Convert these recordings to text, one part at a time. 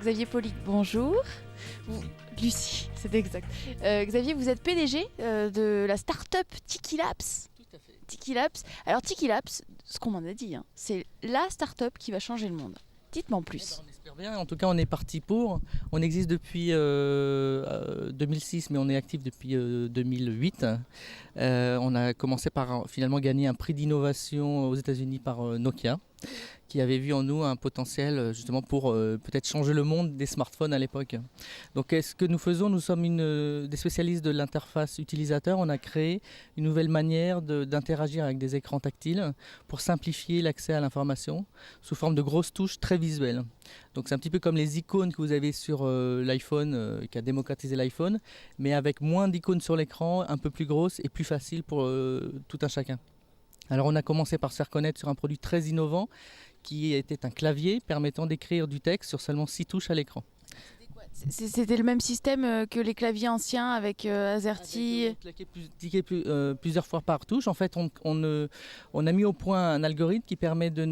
Xavier Pauly, bonjour. Lucie, c'est exact. Xavier, vous êtes PDG de la start-up Tiki Labs. Tout à fait. Tiki Labs. Alors Tiki Labs, ce qu'on m'en a dit, c'est la start-up qui va changer le monde. Dites-moi en plus. On espère bien. En tout cas, on est parti pour. On existe depuis 2006, mais on est actif depuis 2008. On a commencé par finalement gagner un prix d'innovation aux États-Unis par Nokia, qui avait vu en nous un potentiel justement pour peut-être changer le monde des smartphones à l'époque. Donc ce que nous faisons, nous sommes des spécialistes de l'interface utilisateur. On a créé une nouvelle manière d'interagir avec des écrans tactiles pour simplifier l'accès à l'information sous forme de grosses touches très visuelles. Donc c'est un petit peu comme les icônes que vous avez sur l'iPhone, qui a démocratisé l'iPhone, mais avec moins d'icônes sur l'écran, un peu plus grosses et plus faciles pour tout un chacun. Alors on a commencé par se faire connaître sur un produit très innovant qui était un clavier permettant d'écrire du texte sur seulement 6 touches à l'écran. C'était le même système que les claviers anciens avec AZERTY. Cliquer plusieurs fois par touche. En fait, on a mis au point un algorithme qui permet de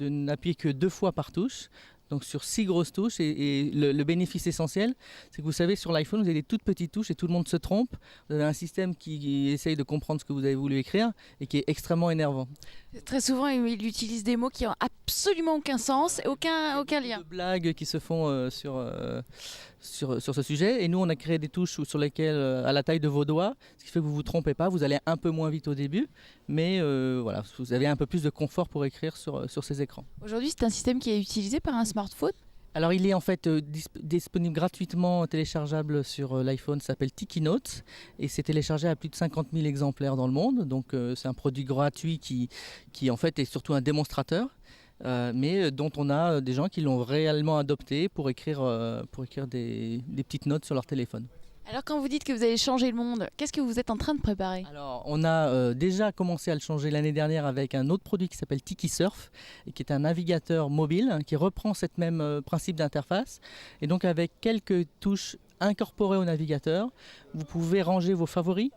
n'appuyer que 2 fois par touche. Donc sur 6 grosses touches et le bénéfice essentiel, c'est que vous savez sur l'iPhone vous avez des toutes petites touches et tout le monde se trompe. Vous avez un système qui essaye de comprendre ce que vous avez voulu écrire et qui est extrêmement énervant. Très souvent il utilise des mots qui n'ont absolument aucun sens et aucun lien. Il y a de blagues qui se font sur ce sujet et nous on a créé des touches sur lesquelles à la taille de vos doigts, ce qui fait que vous ne vous trompez pas, vous allez un peu moins vite au début, mais voilà, vous avez un peu plus de confort pour écrire sur ces écrans. Aujourd'hui c'est un système qui est utilisé par un smartphone. Alors il est en fait disponible gratuitement téléchargeable sur l'iPhone, ça s'appelle Tiki Notes et c'est téléchargé à plus de 50 000 exemplaires dans le monde, donc c'est un produit gratuit qui en fait est surtout un démonstrateur. Mais dont on a des gens qui l'ont réellement adopté pour écrire des petites notes sur leur téléphone. Alors quand vous dites que vous allez changer le monde, qu'est-ce que vous êtes en train de préparer? Alors on a déjà commencé à le changer l'année dernière avec un autre produit qui s'appelle Tiki Surf et qui est un navigateur mobile qui reprend cette même principe d'interface et donc avec quelques touches incorporées au navigateur, vous pouvez ranger vos favoris,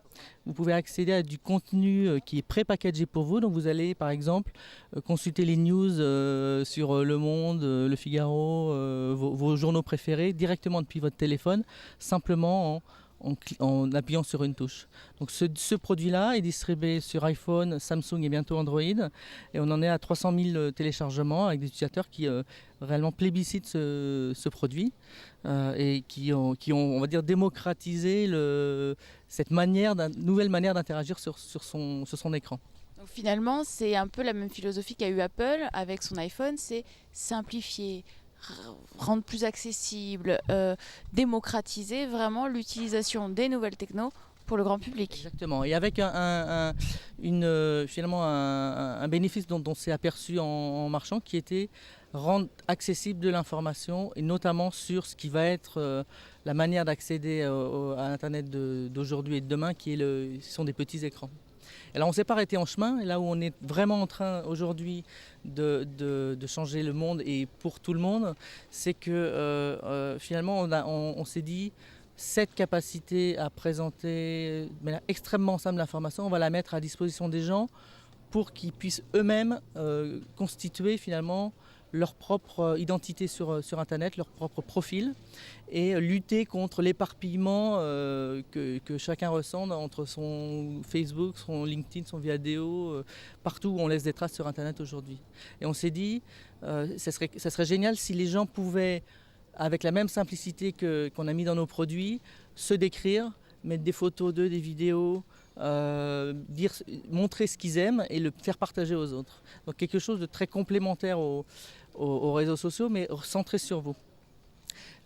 vous pouvez accéder à du contenu qui est pré-packagé pour vous, donc vous allez par exemple consulter les news sur Le Monde, Le Figaro, vos journaux préférés directement depuis votre téléphone, simplement en appuyant sur une touche. Donc ce produit-là est distribué sur iPhone, Samsung et bientôt Android et on en est à 300 000 téléchargements avec des utilisateurs qui réellement plébiscitent ce produit et qui ont, on va dire, démocratisé cette nouvelle manière d'interagir sur son écran. Donc finalement c'est un peu la même philosophie qu'a eu Apple avec son iPhone, c'est simplifier, rendre plus accessible, démocratiser vraiment l'utilisation des nouvelles technos pour le grand public. Exactement, et avec finalement un bénéfice dont on s'est aperçu en marchant qui était rendre accessible de l'information et notamment sur ce qui va être la manière d'accéder à Internet d'aujourd'hui et de demain ce sont des petits écrans. Alors on ne s'est pas arrêté en chemin, et là où on est vraiment en train aujourd'hui de changer le monde et pour tout le monde, c'est que finalement on s'est dit cette capacité à présenter de manière extrêmement simple l'information, on va la mettre à disposition des gens pour qu'ils puissent eux-mêmes constituer finalement leur propre identité sur Internet, leur propre profil et lutter contre l'éparpillement que chacun ressent entre son Facebook, son LinkedIn, son Viadeo, partout où on laisse des traces sur Internet aujourd'hui. Et on s'est dit, ça serait génial si les gens pouvaient, avec la même simplicité qu'on a mis dans nos produits, se décrire, mettre des photos d'eux, des vidéos, montrer ce qu'ils aiment et le faire partager aux autres. Donc quelque chose de très complémentaire aux réseaux sociaux, mais centré sur vous.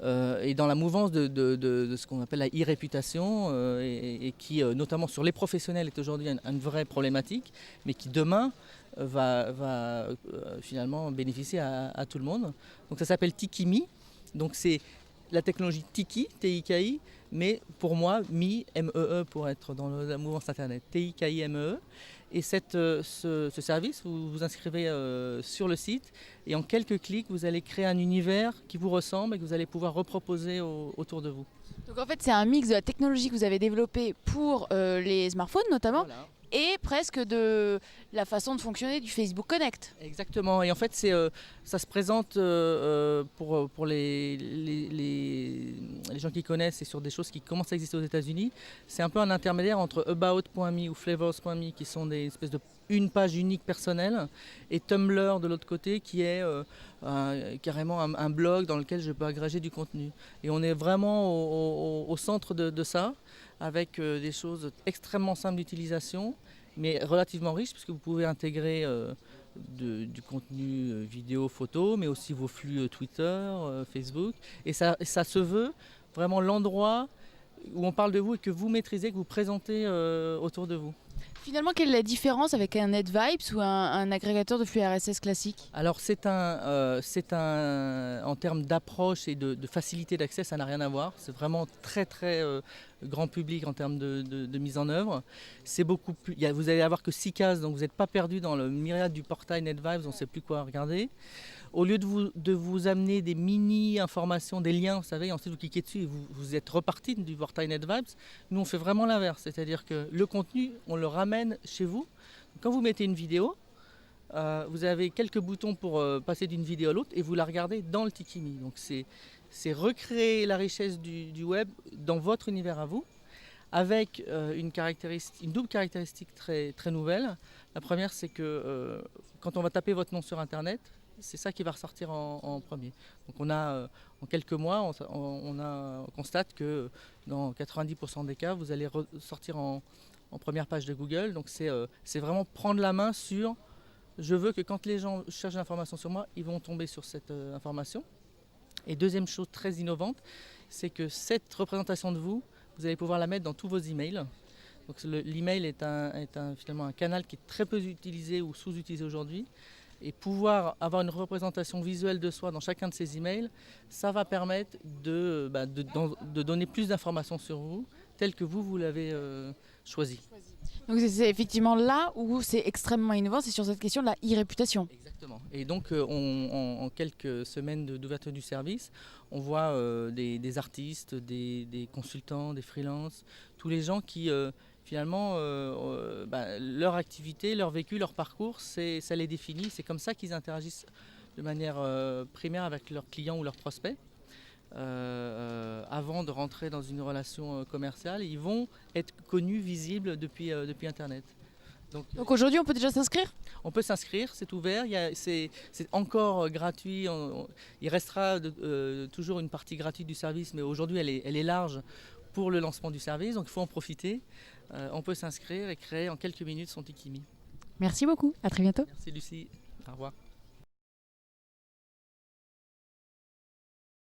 Et dans la mouvance de ce qu'on appelle la e-réputation, et qui, notamment sur les professionnels, est aujourd'hui une vraie problématique, mais qui demain va finalement bénéficier à tout le monde. Donc ça s'appelle Tikimi, donc c'est la technologie Tiki, T-I-K-I, mais pour moi, Mi, M-E-E, pour être dans la mouvance Internet, T-I-K-I-M-E-E. Et ce service, vous vous inscrivez sur le site et en quelques clics, vous allez créer un univers qui vous ressemble et que vous allez pouvoir reproposer autour de vous. Donc en fait, c'est un mix de la technologie que vous avez développée pour les smartphones notamment, Voilà. et presque de la façon de fonctionner du Facebook Connect. Exactement, et en fait ça se présente pour les gens qui connaissent, et sur des choses qui commencent à exister aux États-Unis. C'est un peu un intermédiaire entre About.me ou Flavors.me, qui sont des espèces de une page unique personnelle, et Tumblr de l'autre côté, qui est carrément un blog dans lequel je peux agréger du contenu. Et on est vraiment au centre de ça, avec des choses extrêmement simples d'utilisation, mais relativement riches, puisque vous pouvez intégrer du contenu vidéo, photo, mais aussi vos flux Twitter, Facebook. Et ça se veut vraiment l'endroit où on parle de vous et que vous maîtrisez, que vous présentez autour de vous. Finalement, quelle est la différence avec un NetVibes ou un agrégateur de flux RSS classique? Alors en termes d'approche et de facilité d'accès, ça n'a rien à voir. C'est vraiment très grand public en termes de mise en œuvre. C'est beaucoup plus. Vous allez avoir que 6 cases, donc vous n'êtes pas perdu dans le myriade du portail NetVibes, on ne sait plus quoi regarder. Au lieu de vous amener des mini-informations, des liens, vous savez, ensuite vous cliquez dessus et vous êtes reparti du portail NetVibes, nous on fait vraiment l'inverse. C'est-à-dire que le contenu, on le ramène chez vous. Quand vous mettez une vidéo, vous avez quelques boutons pour passer d'une vidéo à l'autre et vous la regardez dans le Tikimi. Donc c'est recréer la richesse du web dans votre univers à vous, avec une double caractéristique très nouvelle. La première, c'est que quand on va taper votre nom sur Internet, c'est ça qui va ressortir en premier. Donc on a, en quelques mois, on constate que dans 90% des cas, vous allez ressortir en première page de Google. Donc c'est vraiment prendre la main sur... Je veux que quand les gens cherchent l'information sur moi, ils vont tomber sur cette information. Et deuxième chose très innovante, c'est que cette représentation de vous, vous allez pouvoir la mettre dans tous vos emails. Donc l'email est finalement un canal qui est très peu utilisé ou sous-utilisé aujourd'hui. Et pouvoir avoir une représentation visuelle de soi dans chacun de ces emails, ça va permettre de donner plus d'informations sur vous, telles que vous l'avez choisi. Donc c'est effectivement là où c'est extrêmement innovant, c'est sur cette question de la e-réputation. Exactement. Et donc en quelques semaines d'ouverture du service, on voit des artistes, des consultants, des freelances, tous les gens qui finalement leur activité, leur vécu, leur parcours, ça les définit. C'est comme ça qu'ils interagissent de manière primaire avec leurs clients ou leurs prospects. Avant de rentrer dans une relation commerciale, ils vont être connus, visibles depuis Internet. Donc aujourd'hui, on peut déjà s'inscrire ? On peut s'inscrire, c'est ouvert, c'est encore gratuit. Il restera toujours une partie gratuite du service, mais aujourd'hui elle est large pour le lancement du service, donc il faut en profiter. On peut s'inscrire et créer en quelques minutes son Tikimi. Merci beaucoup, à très bientôt. Merci Lucie, au revoir.